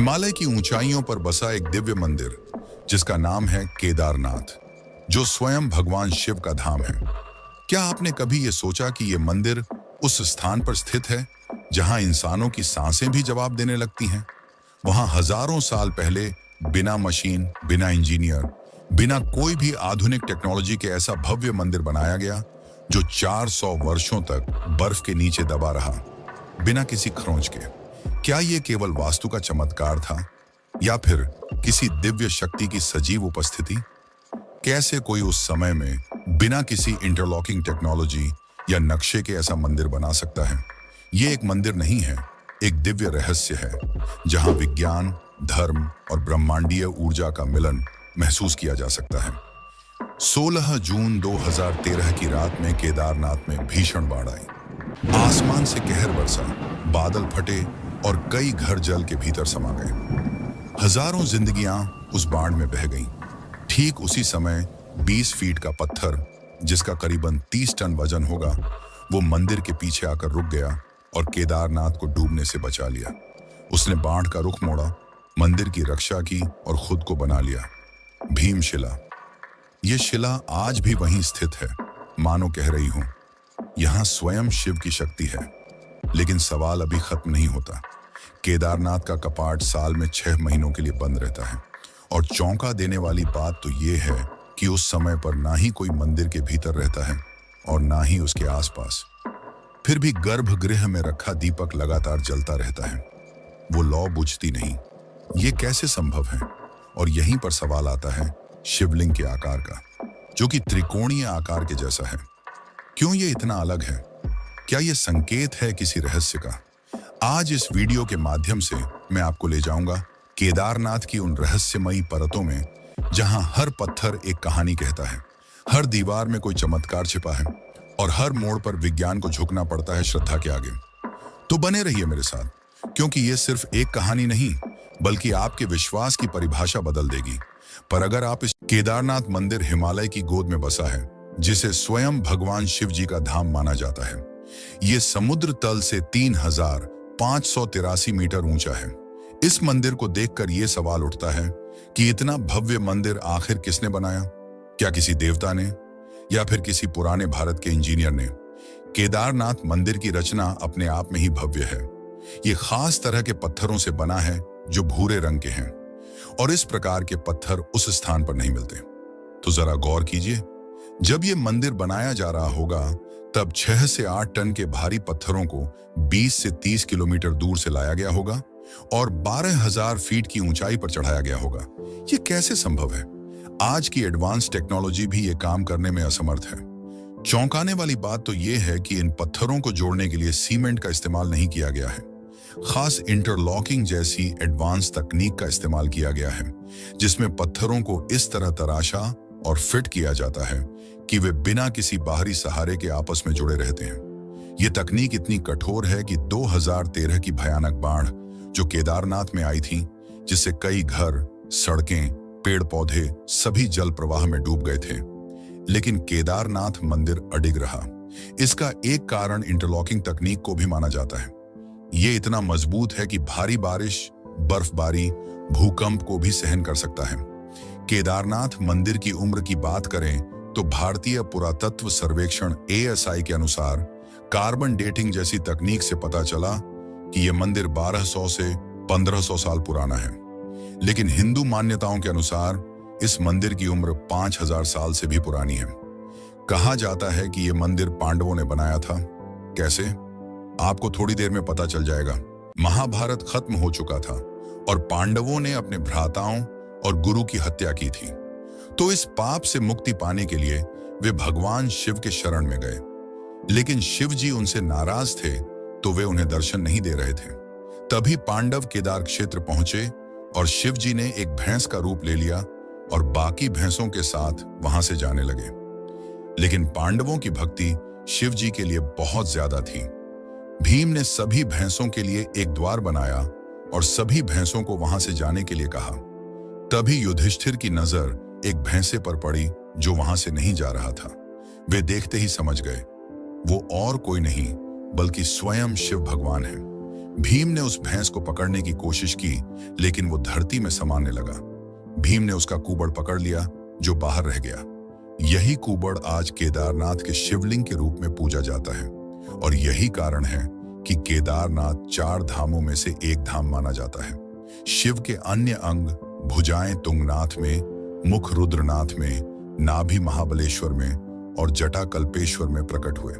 हिमालय की ऊंचाइयों पर बसा एक दिव्य मंदिर जिसका नाम है केदारनाथ, जो स्वयं भगवान शिव का धाम है। क्या आपने कभी ये सोचा कि ये मंदिर उस स्थान पर स्थित है जहां इंसानों की सांसें भी जवाब देने लगती हैं? वहां हजारों साल पहले बिना मशीन, बिना इंजीनियर, बिना कोई भी आधुनिक टेक्नोलॉजी के ऐसा भव्य मंदिर बनाया गया जो 400 वर्षों तक बर्फ के नीचे दबा रहा, बिना किसी खरोंच के। क्या ये केवल वास्तु का चमत्कार था या फिर किसी दिव्य शक्ति की सजीव उपस्थिति? कैसे कोई उस समय में बिना किसी इंटरलॉकिंग टेक्नोलॉजी या नक्शे के ऐसा मंदिर बना सकता है? ये एक मंदिर नहीं है, एक दिव्य रहस्य है जहां विज्ञान, धर्म और ब्रह्मांडीय ऊर्जा का मिलन महसूस किया जा सकता है। 16 जून 2013 की रात में केदारनाथ में भीषण बाढ़ आई। आसमान से कहर बरसा, बादल फटे और कई घर जल के भीतर समा गए। हजारों जिंदगियां उस बाढ़ में बह गईं। ठीक उसी समय 20 फीट का पत्थर, जिसका करीबन 30 टन वजन होगा, वो मंदिर के पीछे आकर रुक गया और केदारनाथ को डूबने से बचा लिया। उसने बाढ़ का रुख मोड़ा, मंदिर की रक्षा की और खुद को बना लिया। भीमशिला। ये शिला आज भी वहीं स्थित है, मानो कह रही हूं, यहां स्वयं शिव की शक्ति है। लेकिन सवाल अभी खत्म नहीं होता। केदारनाथ का कपाट साल में 6 महीनों के लिए बंद रहता है और चौंका देने वाली बात तो ये है कि उस समय पर ना ही कोई मंदिर के भीतर रहता है और ना ही उसके आसपास। फिर भी गर्भगृह में रखा दीपक लगातार जलता रहता है। वो लौ बुझती नहीं। ये कैसे संभव है? और यहीं पर सवाल आता है शिवलिंग के आकार का, जो कि त्रिकोणीय आकार के जैसा है। क्यों ये इतना अलग है? क्या ये संकेत है किसी रहस्य का? आज इस वीडियो के माध्यम से मैं आपको ले जाऊंगा केदारनाथ की उन रहस्यमयी परतों में जहां हर पत्थर एक कहानी कहता है, हर दीवार में कोई चमत्कार छिपा है और हर मोड़ पर विज्ञान को झुकना पड़ता है श्रद्धा के आगे। तो बने रहिए मेरे साथ, क्योंकि ये सिर्फ एक कहानी नहीं बल्कि आपके विश्वास की परिभाषा बदल देगी। पर अगर आप इस केदारनाथ मंदिर हिमालय की गोद में बसा है, जिसे स्वयं भगवान शिव जी का धाम माना जाता है, ये समुद्र तल से 3583 मीटर ऊंचा है। इस मंदिर को देखकर यह सवाल उठता है कि इतना भव्य मंदिर आखिर किसने बनाया? क्या किसी देवता ने या फिर किसी पुराने भारत के इंजीनियर ने? केदारनाथ मंदिर की रचना अपने आप में ही भव्य है। ये खास तरह के पत्थरों से बना है जो भूरे रंग के हैं और इस प्रकार के पत्थर उस स्थान पर नहीं मिलते। तो जरा गौर कीजिए, जब ये मंदिर बनाया जा रहा होगा तब 6 से 8 टन के भारी पत्थरों को 20 से 30 किलोमीटर दूर से लाया गया होगा और 12,000 फीट की ऊंचाई पर चढ़ाया गया होगा। ये कैसे संभव है? आज की एडवांस टेक्नोलॉजी भी ये काम करने में असमर्थ है। चौंकाने वाली बात तो ये है कि इन पत्थरों को जोड़ने के लिए सीमेंट का इस्तेमाल नहीं किया गया है। खास इंटरलॉकिंग जैसी एडवांस तकनीक का इस्तेमाल किया गया है, जिसमें पत्थरों को इस तरह तराशा और फिट किया जाता है कि वे बिना किसी बाहरी सहारे के आपस में जुड़े रहते हैं। ये तकनीक इतनी कठोर है कि 2013 की भयानक बाढ़ जो केदारनाथ में आई थी, जिससे कई घर, सड़कें, पेड़ पौधे सभी जल प्रवाह में डूब गए थे, लेकिन केदारनाथ मंदिर अडिग रहा। इसका एक कारण इंटरलॉकिंग तकनीक को भी माना जाता है। ये इतना मजबूत है कि भारी बारिश, बर्फबारी, भूकंप को भी सहन कर सकता है। केदारनाथ मंदिर की उम्र की बात करें तो भारतीय पुरातत्व सर्वेक्षण ASI के अनुसार कार्बन डेटिंग जैसी तकनीक से पता चला कि यह मंदिर 1200 से 1500 साल पुराना है। लेकिन हिंदू मान्यताओं के अनुसार इस मंदिर की उम्र 5000 साल से भी पुरानी है। कहा जाता है कि यह मंदिर पांडवों ने बनाया था। कैसे? आपको थोड़ी देर में पता चल जाएगा। महाभारत खत्म हो चुका था और पांडवों ने अपने भ्राताओं और गुरु की हत्या की थी। तो इस पाप से मुक्ति पाने के लिए वे भगवान शिव के शरण में गए। लेकिन शिव जी उनसे नाराज थे, तो वे उन्हें दर्शन नहीं दे रहे थे। तभी पांडव केदार क्षेत्र पहुंचे और शिव जी ने एक भैंस का रूप ले लिया और बाकी भैंसों के साथ वहां से जाने लगे। लेकिन पांडवों की भक्ति शिव जी के लिए बहुत ज्यादा थी। भीम ने सभी भैंसों के लिए एक द्वार बनाया और सभी भैंसों को वहां से जाने के लिए कहा। तभी युधिष्ठिर की नजर एक भैंसे पर पड़ी जो वहां से नहीं जा रहा था। वे देखते ही समझ गए, वो और कोई नहीं बल्कि स्वयं शिव भगवान है। भीम ने उस भैंस को पकड़ने की कोशिश की, लेकिन वो धरती में समाने लगा। भीम ने उसका कुबड़ पकड़ लिया, जो बाहर रह गया। यही कुबड़ आज केदारनाथ के शिवलिंग के रूप में पूजा जाता है, और यही कारण है कि केदारनाथ 4 धामों में से एक धाम माना जाता है। शिव के अन्य अंग भुजाएं तुंगनाथ में, मुख रुद्रनाथ में, नाभि महाबलेश्वर में और जटा कल्पेश्वर में प्रकट हुए।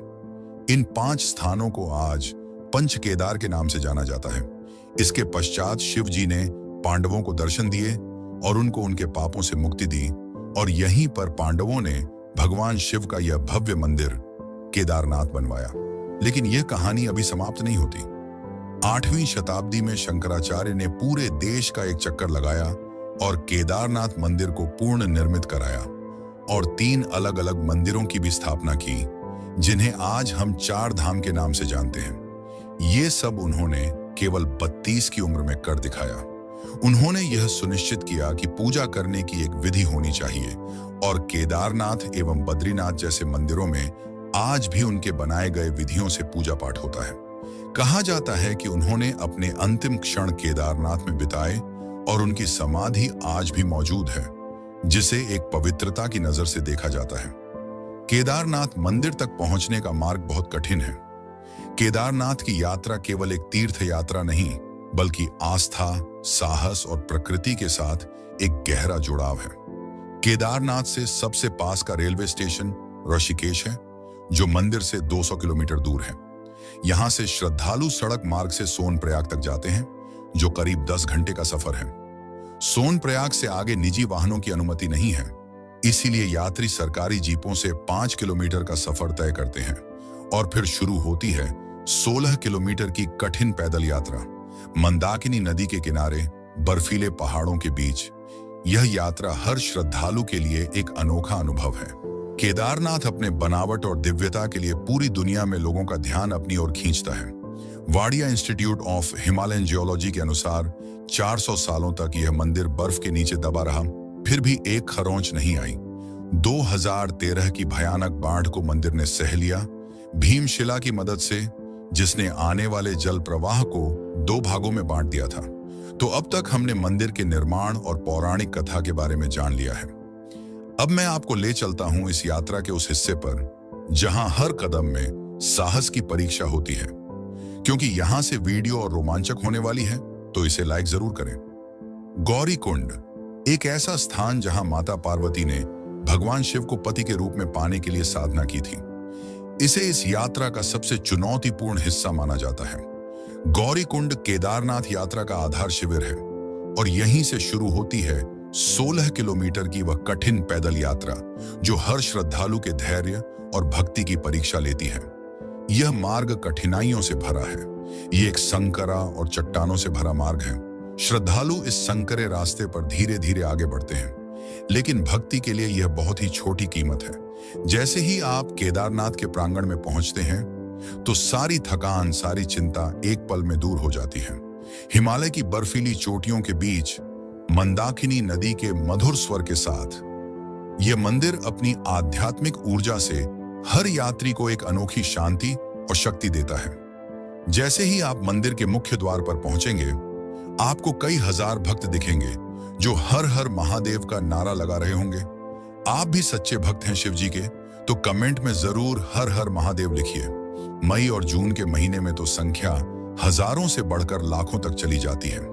इन 5 स्थानों को आज पंच केदार के नाम से जाना जाता है। इसके पश्चात शिव जी ने पांडवों को दर्शन दिए और उनको उनके पापों से मुक्ति दी, और यहीं पर पांडवों ने भगवान शिव का यह भव्य मंदिर केदारनाथ बनवाया। लेकिन यह कहानी अभी समाप्त नहीं होती। 8वीं शताब्दी में शंकराचार्य ने पूरे देश का एक चक्कर लगाया और केदारनाथ मंदिर को पूर्ण निर्मित कराया, और 3 अलग अलग मंदिरों की भी स्थापना की, जिन्हें आज हम 4 धाम के नाम से जानते हैं। ये सब उन्होंने केवल 32 की उम्र में कर दिखाया। उन्होंने यह सुनिश्चित किया कि पूजा करने की एक विधि होनी चाहिए, और केदारनाथ एवं बद्रीनाथ जैसे मंदिरों में आज भी उनके बनाए गए विधियों से पूजा पाठ होता है। कहा जाता है कि उन्होंने अपने अंतिम क्षण केदारनाथ में बिताए, और उनकी समाधि आज भी मौजूद है, जिसे एक पवित्रता की नजर से देखा जाता है। केदारनाथ मंदिर तक पहुंचने का मार्ग बहुत कठिन है। केदारनाथ की यात्रा केवल एक तीर्थ यात्रा नहीं, बल्कि आस्था, साहस और प्रकृति के साथ एक गहरा जुड़ाव है। केदारनाथ से सबसे पास का रेलवे स्टेशन ऋषिकेश है, जो मंदिर से 200 किलोमीटर दूर है। यहाँ से श्रद्धालु सड़क मार्ग से सोनप्रयाग तक जाते हैं, जो करीब 10 घंटे का सफर है। सोनप्रयाग से आगे निजी वाहनों की अनुमति नहीं है, इसीलिए यात्री सरकारी जीपों से 5 किलोमीटर का सफर तय करते हैं, और फिर शुरू होती है 16 किलोमीटर की कठिन पैदल यात्रा, मंदाकिनी नदी के किनारे बर्फीले पहाड़ों के बीच। यह यात्रा हर श्रद्धालु के लिए एक अनोखा अनुभव है। केदारनाथ अपने बनावट और दिव्यता के लिए पूरी दुनिया में लोगों का ध्यान अपनी ओर खींचता है। Wadia institute of Himalayan geology के अनुसार 400 सालों तक यह मंदिर बर्फ के नीचे दबा रहा, फिर भी एक खरोंच नहीं आई। 2013 की भयानक बाढ़ को मंदिर ने सह लिया, भीमशिला की मदद से, जिसने आने वाले जल प्रवाह को 2 भागों में बांट दिया था। तो अब तक हमने मंदिर के निर्माण और पौराणिक कथा के बारे में जान लिया है। अब मैं आपको ले चलता हूं इस यात्रा के उस हिस्से पर जहां हर कदम में साहस की परीक्षा होती है। क्योंकि यहां से वीडियो और रोमांचक होने वाली है, तो इसे लाइक जरूर करें। गौरी कुंड, एक ऐसा स्थान जहां माता पार्वती ने भगवान शिव को पति के रूप में पाने के लिए साधना की थी। इसे इस यात्रा का सबसे चुनौतीपूर्ण हिस्सा माना जाता है। गौरी कुंड केदारनाथ यात्रा का आधार शिविर है, और यहीं से शुरू होती है 16 किलोमीटर की वह कठिन पैदल यात्रा, जो हर श्रद्धालु के धैर्य और भक्ति की परीक्षा लेती है। यह मार्ग कठिनाइयों से भरा है। ये एक संकरा और चट्टानों से भरा मार्ग है। श्रद्धालु इस संकरे रास्ते पर धीरे धीरे आगे बढ़ते हैं, लेकिन भक्ति के लिए यह बहुत ही छोटी कीमत है। जैसे ही आप केदारनाथ के प्रांगण में पहुंचते हैं, तो सारी थकान, सारी चिंता एक पल में दूर हो जाती है। हिमालय की बर्फीली चोटियों के बीच मंदाकिनी नदी के मधुर स्वर के साथ यह मंदिर अपनी आध्यात्मिक ऊर्जा से हर यात्री को एक अनोखी शांति और शक्ति देता है। जैसे ही आप मंदिर के मुख्य द्वार पर पहुंचेंगे, आपको कई हजार भक्त दिखेंगे जो हर हर महादेव का नारा लगा रहे होंगे। आप भी सच्चे भक्त हैं शिव जी के, तो कमेंट में जरूर हर हर महादेव लिखिए। मई और जून के महीने में तो संख्या हजारों से बढ़कर लाखों तक चली जाती है।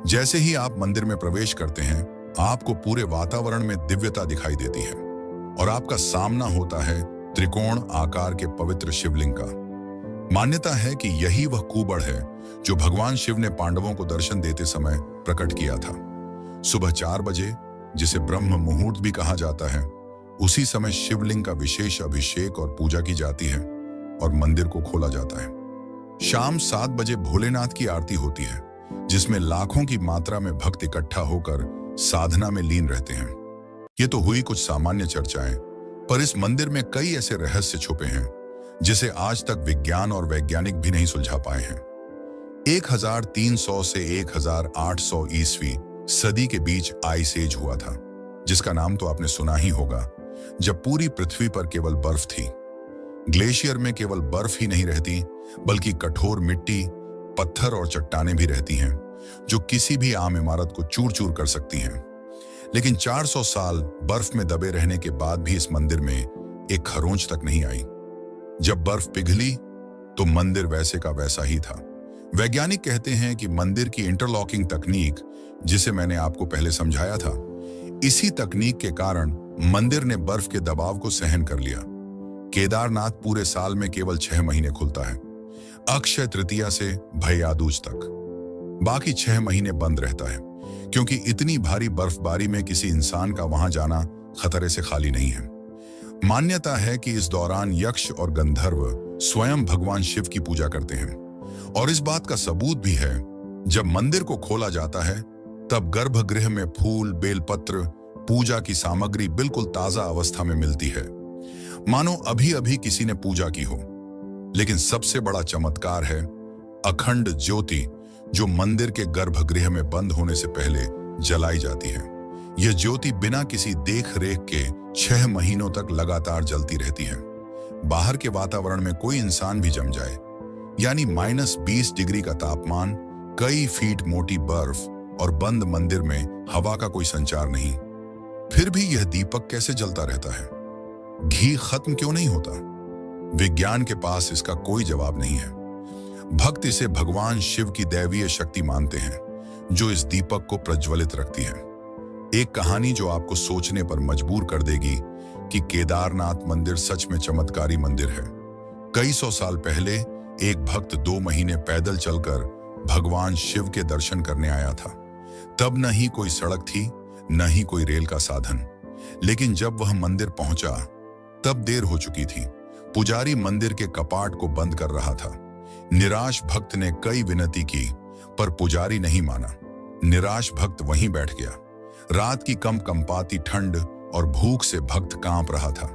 जैसे ही आप मंदिर में प्रवेश करते हैं, आपको पूरे वातावरण में दिव्यता दिखाई देती है, और आपका सामना होता है त्रिकोण आकार के पवित्र शिवलिंग का। मान्यता है कि यही वह कुबड़ है जो भगवान शिव ने पांडवों को दर्शन देते समय प्रकट किया था। सुबह 4 बजे, जिसे ब्रह्म मुहूर्त भी कहा जाता है, उसी समय शिवलिंग का विशेष अभिषेक और पूजा की जाती है और मंदिर को खोला जाता है। शाम 7 बजे भोलेनाथ की आरती होती है, जिसमें लाखों की मात्रा में भक्त इकट्ठा होकर साधना में लीन रहते हैं। ये तो हुई कुछ सामान्य चर्चाएं, पर इस मंदिर में कई ऐसे रहस्य छुपे हैं जिसे आज तक विज्ञान और वैज्ञानिक भी नहीं सुलझा पाए हैं। 1300 से 1800 ईस्वी सदी के बीच आइस एज हुआ था, जिसका नाम तो आपने सुना ही होगा, जब पूरी पृथ्वी पर केवल बर्फ थी। ग्लेशियर में केवल बर्फ ही नहीं रहती, बल्कि कठोर मिट्टी, पत्थर और चट्टानें भी रहती हैं जो किसी भी आम इमारत को चूर चूर कर सकती हैं। लेकिन 400 साल बर्फ में दबे रहने के बाद भी इस मंदिर में एक खरोंच तक नहीं आई। जब बर्फ पिघली तो मंदिर वैसे का वैसा ही था। वैज्ञानिक कहते हैं कि मंदिर की इंटरलॉकिंग तकनीक, जिसे मैंने आपको पहले समझाया था, इसी तकनीक के कारण मंदिर ने बर्फ के दबाव को सहन कर लिया। केदारनाथ पूरे साल में केवल 6 महीने खुलता है, अक्षय तृतीया से भैया दूज तक। बाकी 6 महीने बंद रहता है, क्योंकि इतनी भारी बर्फबारी में किसी इंसान का वहां जाना खतरे से खाली नहीं है। मान्यता है कि इस दौरान यक्ष और गंधर्व स्वयं भगवान शिव की पूजा करते हैं, और इस बात का सबूत भी है। जब मंदिर को खोला जाता है तब गर्भगृह में फूल, बेलपत्र, पूजा की सामग्री बिल्कुल ताजा अवस्था में मिलती है, मानो अभी अभी किसी ने पूजा की हो। लेकिन सबसे बड़ा चमत्कार है अखंड ज्योति, जो मंदिर के गर्भगृह में बंद होने से पहले जलाई जाती है। यह ज्योति बिना किसी देख रेख के 6 महीनों तक लगातार जलती रहती है। बाहर के वातावरण में कोई इंसान भी जम जाए, यानी -20 डिग्री का तापमान, कई फीट मोटी बर्फ और बंद मंदिर में हवा का कोई संचार नहीं, फिर भी यह दीपक कैसे जलता रहता है? घी खत्म क्यों नहीं होता? विज्ञान के पास इसका कोई जवाब नहीं है। भक्त इसे भगवान शिव की दैवीय शक्ति मानते हैं, जो इस दीपक को प्रज्वलित रखती है। एक कहानी जो आपको सोचने पर मजबूर कर देगी कि केदारनाथ मंदिर सच में चमत्कारी मंदिर है। कई सौ साल पहले एक भक्त 2 महीने पैदल चलकर भगवान शिव के दर्शन करने आया था। तब न ही कोई सड़क थी, न ही कोई रेल का साधन। लेकिन जब वह मंदिर पहुंचा तब देर हो चुकी थी। पुजारी मंदिर के कपाट को बंद कर रहा था। निराश भक्त ने कई विनती की, पर पुजारी नहीं माना। निराश भक्त वहीं बैठ गया। रात की कंपाती ठंड और भूख से भक्त कांप रहा था।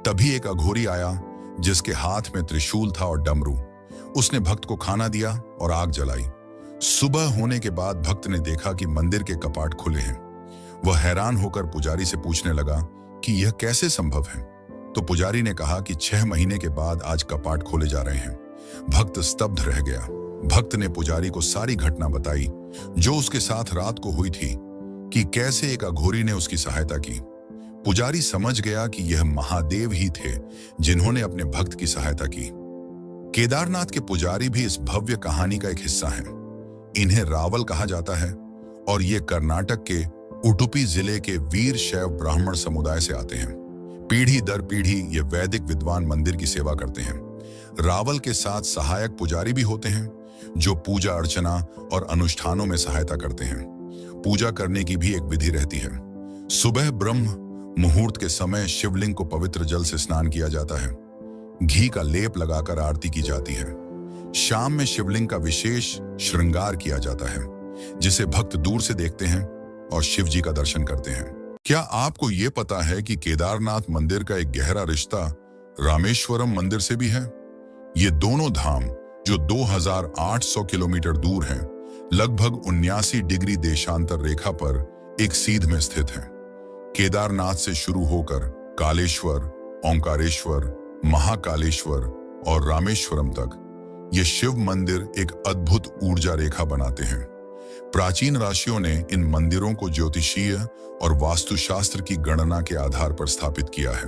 तभी एक अघोरी आया, जिसके हाथ में त्रिशूल था और डमरू। उसने भक्त को खाना दिया और आग जलाई। सुबह होने के बाद भक्त ने देखा कि मंदिर के कपाट खुले हैं। वह हैरान होकर पुजारी से पूछने लगा कि यह कैसे संभव है। तो पुजारी ने कहा कि 6 महीने के बाद आज कपाट खोले जा रहे हैं। भक्त स्तब्ध रह गया। भक्त ने पुजारी को सारी घटना बताई जो उसके साथ रात को हुई थी, कि कैसे एक अघोरी ने उसकी सहायता की। पुजारी समझ गया कि यह महादेव ही थे जिन्होंने अपने भक्त की सहायता की। केदारनाथ के पुजारी भी इस भव्य कहानी का एक हिस्सा हैं। इन्हें रावल कहा जाता है और ये कर्नाटक के उडुपी जिले के वीर शैव ब्राह्मण समुदाय से आते हैं। पीढ़ी दर पीढ़ी ये वैदिक विद्वान मंदिर की सेवा करते हैं। रावल के साथ सहायक पुजारी भी होते हैं, जो पूजा अर्चना और अनुष्ठानों में सहायता करते हैं। पूजा करने की भी एक विधि रहती है। सुबह ब्रह्म मुहूर्त के समय शिवलिंग को पवित्र जल से स्नान किया जाता है। घी का लेप लगाकर आरती की जाती है। शाम में शिवलिंग का विशेष श्रृंगार किया जाता है, जिसे भक्त दूर से देखते हैं और शिव जी का दर्शन करते हैं। क्या आपको ये पता है कि केदारनाथ मंदिर का एक गहरा रिश्ता रामेश्वरम मंदिर से भी है? ये दोनों धाम, जो 2800 किलोमीटर दूर हैं, लगभग 79 डिग्री देशांतर रेखा पर एक सीध में स्थित हैं। केदारनाथ से शुरू होकर कालेश्वर, ओंकारेश्वर, महाकालेश्वर और रामेश्वरम तक ये शिव मंदिर एक अद्भुत ऊर्जा रेखा बनाते हैं। प्राचीन ऋषियों ने इन मंदिरों को ज्योतिषीय और वास्तुशास्त्र की गणना के आधार पर स्थापित किया है।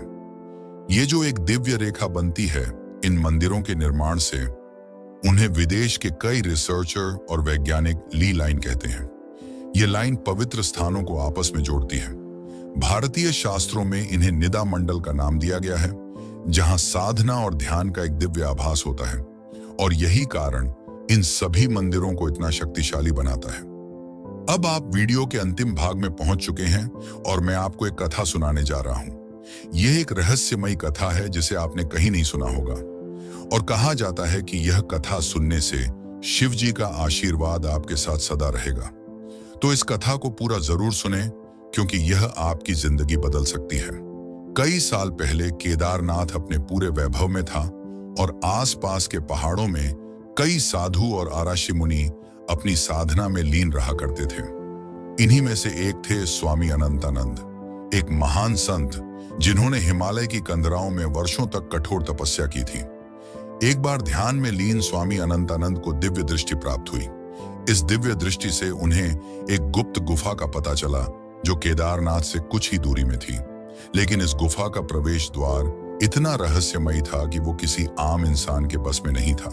ये जो एक दिव्य रेखा बनती है इन मंदिरों के निर्माण से, उन्हें विदेश के कई रिसर्चर और वैज्ञानिक ली लाइन कहते हैं। ये लाइन पवित्र स्थानों को आपस में जोड़ती है। भारतीय शास्त्रों में इन्हें निदा मंडल का नाम दिया गया है, जहां साधना और ध्यान का एक दिव्य आभास होता है, और यही कारण इन सभी मंदिरों को इतना शक्तिशाली बनाता है। अब आप वीडियो के अंतिम भाग में पहुंच चुके हैं और मैं आपको एक कथा सुनाने जा रहा हूं। यह एक रहस्यमयी कथा है जिसे आपने कहीं नहीं सुना होगा, और कहा जाता है कि यह कथा सुनने से शिव जी का आशीर्वाद आपके साथ सदा रहेगा। तो इस कथा को पूरा जरूर सुने, क्योंकि यह आपकी जिंदगी बदल सकती है। कई साल पहले केदारनाथ अपने पूरे वैभव में था और आसपास के पहाड़ों में कई साधु और आराशी मुनि अपनी साधना में लीन रहा करते थे। इन्हीं में से एक थे स्वामी अनंतानंद, एक महान संत जिन्होंने हिमालय की कंदराओं में वर्षों तक कठोर तपस्या की थी। एक बार ध्यान में लीन स्वामी अनंतानंद को दिव्य दृष्टि प्राप्त हुई। इस दिव्य दृष्टि से उन्हें एक गुप्त गुफा का पता चला जो केदारनाथ से कुछ ही दूरी में थी। लेकिन इस गुफा का प्रवेश द्वार इतना रहस्यमयी था कि वो किसी आम इंसान के बस में नहीं था।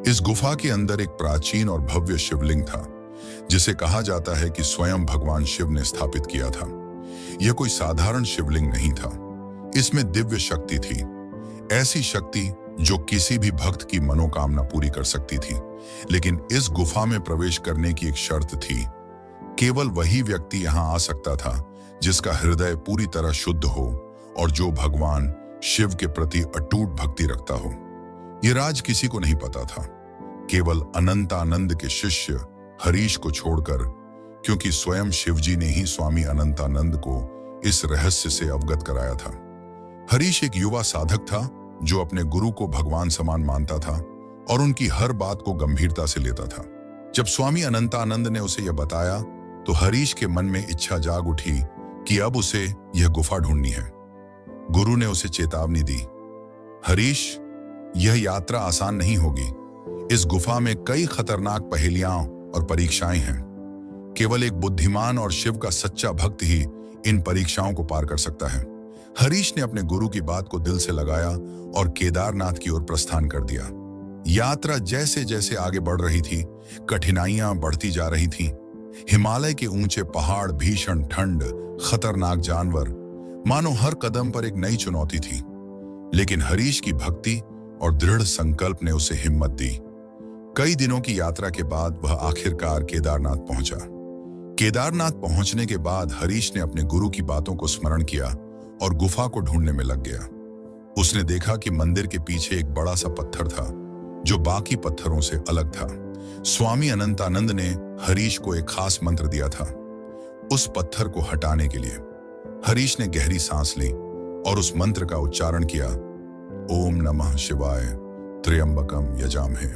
इस गुफा के अंदर एक प्राचीन और भव्य शिवलिंग था जिसे कहा जाता है कि स्वयं भगवान शिव ने स्थापित किया था। यह कोई साधारण शिवलिंग नहीं था, इसमें दिव्य शक्ति थी, ऐसी शक्ति जो किसी भी भक्त की मनोकामना पूरी कर सकती थी। लेकिन इस गुफा में प्रवेश करने की एक शर्त थी। केवल वही व्यक्ति यहां आ सकता था जिसका हृदय पूरी तरह शुद्ध हो और जो भगवान शिव के प्रति अटूट भक्ति रखता हो। यह राज किसी को नहीं पता था, केवल अनंतानंद के शिष्य हरीश को छोड़कर, क्योंकि स्वयं शिवजी ने ही स्वामी अनंतानंद को इस रहस्य से अवगत कराया था। हरीश एक युवा साधक था जो अपने गुरु को भगवान समान मानता था और उनकी हर बात को गंभीरता से लेता था। जब स्वामी अनंतानंद ने उसे यह बताया तो हरीश के मन में इच्छा जाग उठी कि अब उसे यह गुफा ढूंढनी है। गुरु ने उसे चेतावनी दी, हरीश, यह यात्रा आसान नहीं होगी। इस गुफा में कई खतरनाक पहेलियां और परीक्षाएं हैं। केवल एक बुद्धिमान और शिव का सच्चा भक्त ही इन परीक्षाओं को पार कर सकता है। हरीश ने अपने गुरु की बात को दिल से लगाया और केदारनाथ की ओर प्रस्थान कर दिया। यात्रा जैसे जैसे आगे बढ़ रही थी, कठिनाइयां बढ़ती जा रही थीं। हिमालय के ऊंचे पहाड़, भीषण ठंड, खतरनाक जानवर, मानो हर कदम पर एक नई चुनौती थी। लेकिन हरीश की भक्ति और दृढ़ संकल्प ने उसे हिम्मत दी। कई दिनों की यात्रा के बाद वह आखिरकार केदारनाथ पहुंचा। केदारनाथ पहुंचने के बाद हरीश ने अपने गुरु की बातों को स्मरण किया और गुफा को ढूंढने में लग गया। उसने देखा कि मंदिर के पीछे एक बड़ा सा पत्थर था जो बाकी पत्थरों से अलग था। स्वामी अनंतानंद ने हरीश को एक खास मंत्र दिया था उस पत्थर को हटाने के लिए। हरीश ने गहरी सांस ली और उस मंत्र का उच्चारण किया, ओम नमः शिवाय त्र्यंबकम यजामहे।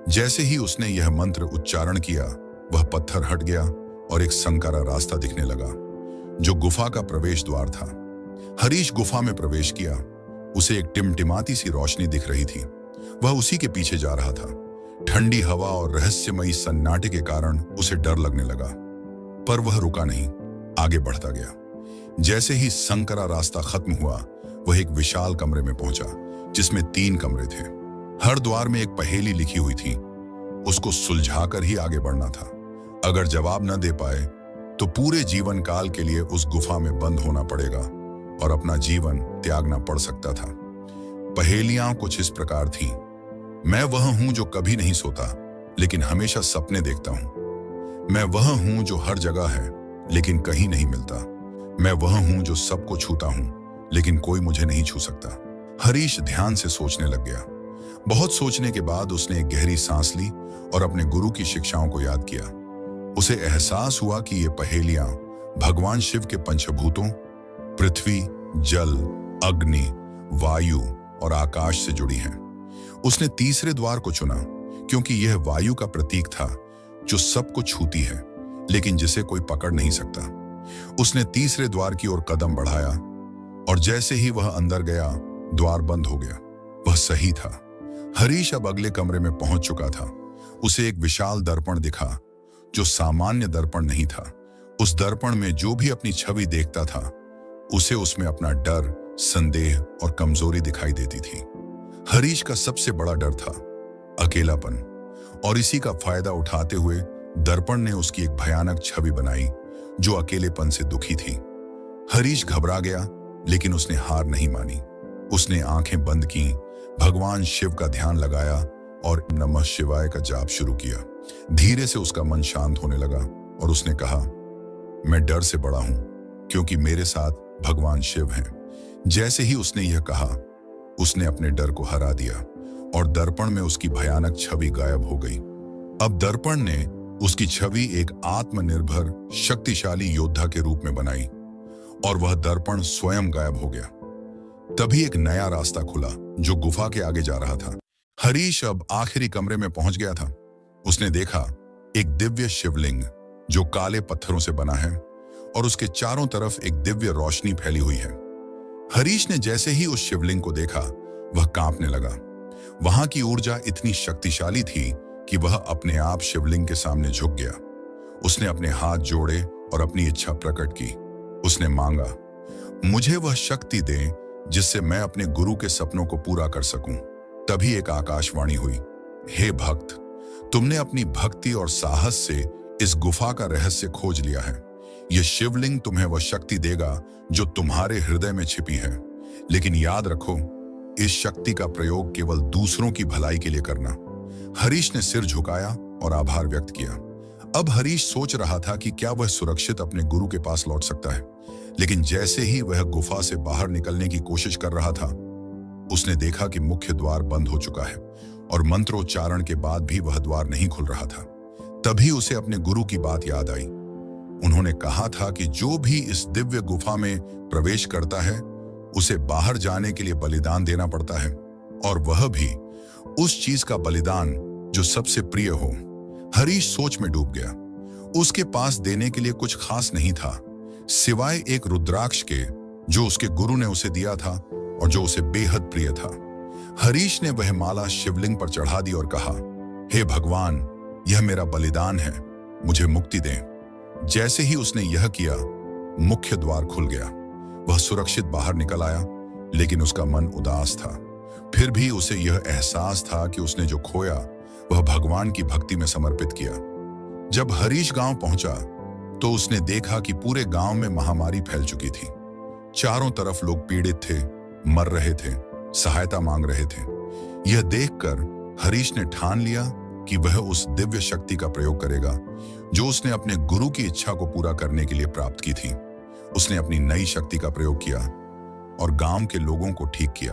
जैसे ही उसने यह मंत्र उच्चारण किया, वह पत्थर हट गया और एक संकरा रास्ता दिखने लगा जो गुफा का प्रवेश द्वार था। हरीश गुफा में प्रवेश किया। उसे एक टिमटिमाती सी रोशनी दिख रही थी। वह उसी के पीछे जा रहा था। ठंडी हवा और रहस्यमयी सन्नाटे के कारण उसे डर लगने लगा, पर वह रुका नहीं, आगे बढ़ता गया। जैसे ही संकरा रास्ता खत्म हुआ, वह एक विशाल कमरे में पहुंचा जिसमें 3 कमरे थे। हर द्वार में एक पहेली लिखी हुई थी। उसको सुलझाकर ही आगे बढ़ना था। अगर जवाब न दे पाए तो पूरे जीवन काल के लिए उस गुफा में बंद होना पड़ेगा और अपना जीवन त्यागना पड़ सकता था। पहेलियां कुछ इस प्रकार थीं। मैं वह हूं जो कभी नहीं सोता लेकिन हमेशा सपने देखता हूं। मैं वह हूं जो हर जगह है लेकिन कहीं नहीं मिलता। मैं वह हूं जो सबको छूता हूं लेकिन कोई मुझे नहीं छू सकता। हरीश ध्यान से सोचने लग गया। बहुत सोचने के बाद उसने एक गहरी सांस ली और अपने गुरु की शिक्षाओं को याद किया। उसे एहसास हुआ कि ये पहेलियां भगवान शिव के पंचभूतों पृथ्वी, जल, अग्नि, वायु और आकाश से जुड़ी हैं। उसने तीसरे द्वार को चुना क्योंकि यह वायु का प्रतीक था जो सबको छूती है लेकिन जिसे कोई पकड़ नहीं सकता। उसने तीसरे द्वार की ओर कदम बढ़ाया और जैसे ही वह अंदर गया, द्वार बंद हो गया। वह सही था। हरीश अब अगले कमरे में पहुंच चुका था। उसे एक विशाल दर्पण दिखा जो सामान्य दर्पण नहीं था। उस दर्पण में जो भी अपनी छवि देखता था उसे उसमें अपना डर, संदेह और कमजोरी दिखाई देती थी। हरीश का सबसे बड़ा डर था अकेलापन, और इसी का फायदा उठाते हुए दर्पण ने उसकी एक भयानक छवि बनाई जो अकेलेपन से दुखी थी। हरीश घबरा गया लेकिन उसने हार नहीं मानी। उसने आंखें बंद की, भगवान शिव का ध्यान लगाया और नमः शिवाय का जाप शुरू किया। धीरे से उसका मन शांत होने लगा और उसने कहा, मैं डर से बड़ा हूं क्योंकि मेरे साथ भगवान शिव हैं। जैसे ही उसने यह कहा, उसने अपने डर को हरा दिया और दर्पण में उसकी भयानक छवि गायब हो गई। अब दर्पण ने उसकी छवि एक आत्मनिर्भर शक्तिशाली योद्धा के रूप में बनाई और वह दर्पण स्वयं गायब हो गया। तभी एक नया रास्ता खुला जो गुफा के आगे जा रहा था। हरीश अब आखिरी कमरे में पहुंच गया था। उसने देखा एक दिव्य शिवलिंग जो काले पत्थरों से बना है और उसके चारों तरफ एक दिव्य रोशनी फैली हुई है। हरीश ने जैसे ही उस शिवलिंग को देखा, वह कांपने लगा। वहां की ऊर्जा इतनी शक्तिशाली थी कि वह अपने आप शिवलिंग के सामने झुक गया। उसने अपने हाथ जोड़े और अपनी इच्छा प्रकट की। उसने मांगा, मुझे वह शक्ति दे जिससे मैं अपने गुरु के सपनों को पूरा कर सकूं। तभी एक आकाशवाणी हुई, हे भक्त, तुमने अपनी भक्ति और साहस से इस गुफा का रहस्य खोज लिया है। यह शिवलिंग तुम्हें वह शक्ति देगा जो तुम्हारे हृदय में छिपी है। लेकिन याद रखो, इस शक्ति का प्रयोग केवल दूसरों की भलाई के लिए करना। हरीश ने सिर झुकाया और आभार व्यक्त किया। अब हरीश सोच रहा था कि क्या वह सुरक्षित अपने गुरु के पास लौट सकता है। लेकिन जैसे ही वह गुफा से बाहर निकलने की कोशिश कर रहा था, उसने देखा कि मुख्य द्वार बंद हो चुका है और मंत्रोच्चारण के बाद भी वह द्वार नहीं खुल रहा था। तभी उसे अपने गुरु की बात याद आई। उन्होंने कहा था कि जो भी इस दिव्य गुफा में प्रवेश करता है, उसे बाहर जाने के लिए बलिदान देना पड़ता है, और वह भी उस चीज का बलिदान जो सबसे प्रिय हो। हरीश सोच में डूब गया। उसके पास देने के लिए कुछ खास नहीं था, सिवाय एक रुद्राक्ष के जो उसके गुरु ने उसे दिया था और जो उसे बेहद प्रिय था। हरीश ने वह माला शिवलिंग पर चढ़ा दी और कहा, हे भगवान, यह मेरा बलिदान है, मुझे मुक्ति दें। जैसे ही उसने यह किया, मुख्य द्वार खुल गया। वह सुरक्षित बाहर निकल आया, लेकिन उसका मन उदास था। फिर भी उसे यह एहसास था कि उसने जो खोया वह भगवान की भक्ति में समर्पित किया। जब हरीश गांव पहुंचा तो उसने देखा कि पूरे गांव में महामारी फैल चुकी थी। चारों तरफ लोग पीड़ित थे, मर रहे थे, सहायता मांग रहे थे। यह देखकर हरीश ने ठान लिया कि वह उस दिव्य शक्ति का प्रयोग करेगा जो उसने अपने गुरु की इच्छा को पूरा करने के लिए प्राप्त की थी। उसने अपनी नई शक्ति का प्रयोग किया और गांव के लोगों को ठीक किया।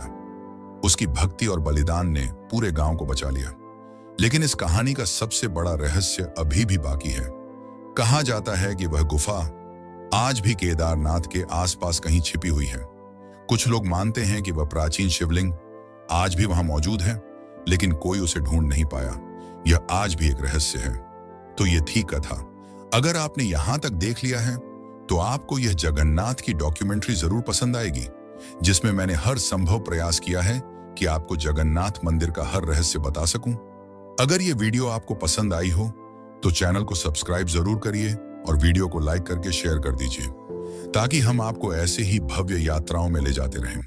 उसकी भक्ति और बलिदान ने पूरे गांव को बचा लिया। लेकिन इस कहानी का सबसे बड़ा रहस्य अभी भी बाकी है। कहा जाता है कि वह गुफा आज भी केदारनाथ के आसपास कहीं छिपी हुई है। कुछ लोग मानते हैं कि वह प्राचीन शिवलिंग आज भी वहां मौजूद है, लेकिन कोई उसे ढूंढ नहीं पाया। यह आज भी एक रहस्य है। तो यह थी कथा। अगर आपने यहां तक देख लिया है तो आपको यह जगन्नाथ की डॉक्यूमेंट्री जरूर पसंद आएगी, जिसमें मैंने हर संभव प्रयास किया है कि आपको जगन्नाथ मंदिर का हर रहस्य बता सकूं। अगर यह वीडियो आपको पसंद आई हो तो चैनल को सब्सक्राइब जरूर करिए और वीडियो को लाइक करके शेयर कर दीजिए, ताकि हम आपको ऐसे ही भव्य यात्राओं में ले जाते रहें।